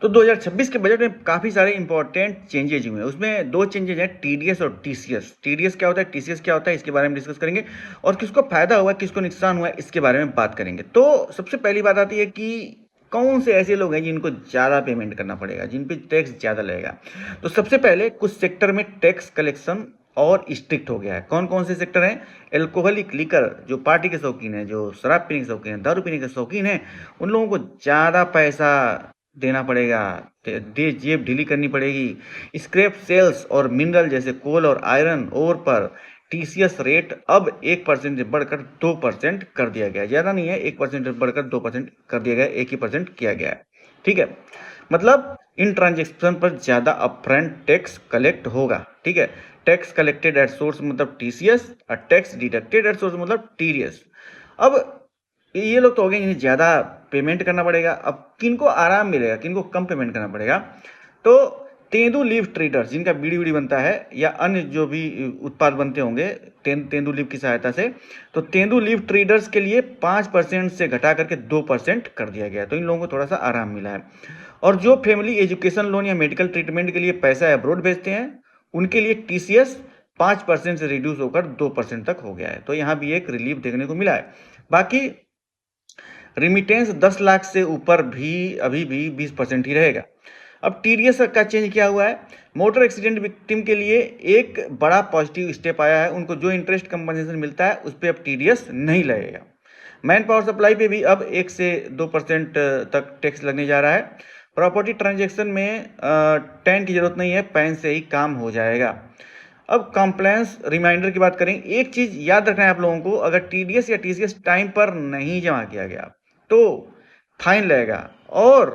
तो 2026 के बजट में काफ़ी सारे इंपॉर्टेंट चेंजेज हुए हैं। उसमें 2 चेंजेज हैं, टीडीएस और टीसीएस। टीडीएस क्या होता है, टीसीएस क्या होता है, इसके बारे में डिस्कस करेंगे और किसको फ़ायदा हुआ है, किसको नुकसान हुआ है, इसके बारे में बात करेंगे। तो सबसे पहली बात आती है कि कौन से ऐसे लोग हैं जिनको ज़्यादा पेमेंट करना पड़ेगा, जिन पे टैक्स ज़्यादा लगेगा। तो सबसे पहले कुछ सेक्टर में टैक्स कलेक्शन और स्ट्रिक्ट हो गया है। कौन कौन से सेक्टर हैं? एल्कोहलिक लिकर, जो पार्टी के शौकीन हैं, जो शराब पीने के शौकीन हैं, दारू पीने के शौकीन हैं, उन लोगों को ज़्यादा पैसा देना पड़ेगा, जेब ढीली करनी पड़ेगी। स्क्रैप सेल्स और मिनरल जैसे कोल और आयरन ओर पर टीसीएस रेट अब 1% से बढ़कर 2% कर दिया गया है। ज़्यादा नहीं है, 1% से बढ़कर 2% कर दिया गया है, 1% किया गया है। ठीक है, मतलब इन ट्रांजेक्शन पर ज़्यादा अपफ्रंट टैक्स कलेक्ट होगा। ठीक है, टैक्स कलेक्टेड एट सोर्स मतलब टीसीएस और टैक्स डिडक्टेड एट सोर्स मतलब टीडीएस। अब ये लोग तो हो गए, इन्हें ज़्यादा पेमेंट करना पड़ेगा। अब किनको आराम मिलेगा, किनको कम पेमेंट करना पड़ेगा? तो तेंदू लीफ ट्रेडर्स, जिनका बीड़ी वीड़ी बनता है या अन्य जो भी उत्पाद बनते होंगे तेंदू लीफ की सहायता से, तो तेंदू लीफ ट्रेडर्स के लिए 5% से घटा करके 2% कर दिया गया है। तो इन लोगों को थोड़ा सा आराम मिला है। और जो फैमिली एजुकेशन लोन या मेडिकल ट्रीटमेंट के लिए पैसा अब्रोड भेजते हैं, उनके लिए टीसीएस 5% से रिड्यूस होकर 2% तक हो गया है। तो यहाँ भी एक रिलीफ देखने को मिला है। बाकी रिमिटेंस 10 लाख से ऊपर भी अभी भी 20% ही रहेगा। अब टीडीएस का चेंज क्या हुआ है? मोटर एक्सीडेंट विक्टिम के लिए एक बड़ा पॉजिटिव स्टेप आया है। उनको जो इंटरेस्ट कंपनसेशन मिलता है उस पर अब टीडीएस नहीं लगेगा। मैन पावर सप्लाई पे भी अब 1 से 2% तक टैक्स लगने जा रहा है। प्रॉपर्टी ट्रांजेक्शन में टैन की जरूरत नहीं है, पैन से ही काम हो जाएगा। अब कंप्लायंस रिमाइंडर की बात करें, एक चीज याद रखना है आप लोगों को, अगर टीडीएस या टीसीएस टाइम पर नहीं जमा किया गया तो फाइन लगेगा। और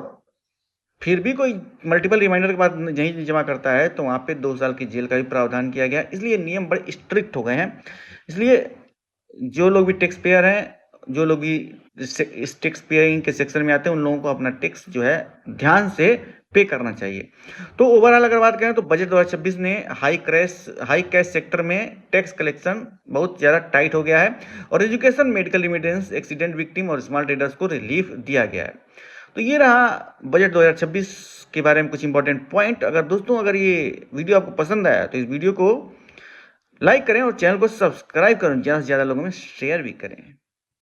फिर भी कोई मल्टीपल रिमाइंडर के बाद नहीं जमा करता है तो वहाँ पे 2 साल की जेल का भी प्रावधान किया गया। इसलिए नियम बड़े स्ट्रिक्ट हो गए हैं। इसलिए जो लोग भी टैक्स पेयर हैं, जो लोग भी इस टैक्स पेयरिंग के सेक्शन में आते हैं, उन लोगों को अपना टैक्स जो है ध्यान से पे करना चाहिए। तो ओवरऑल अगर बात करें तो बजट 2026 ने हाई कैश सेक्टर में टैक्स कलेक्शन बहुत ज़्यादा टाइट हो गया है और education, medical remittance, accident victim और स्मॉल ट्रेडर्स को रिलीफ दिया गया है। तो ये रहा बजट 2026 के बारे में कुछ इंपॉर्टेंट पॉइंट। अगर ये वीडियो आपको पसंद आया तो इस वीडियो को लाइक करें और चैनल को सब्सक्राइब करें, ज़्यादा से ज़्यादा लोगों में शेयर भी करें।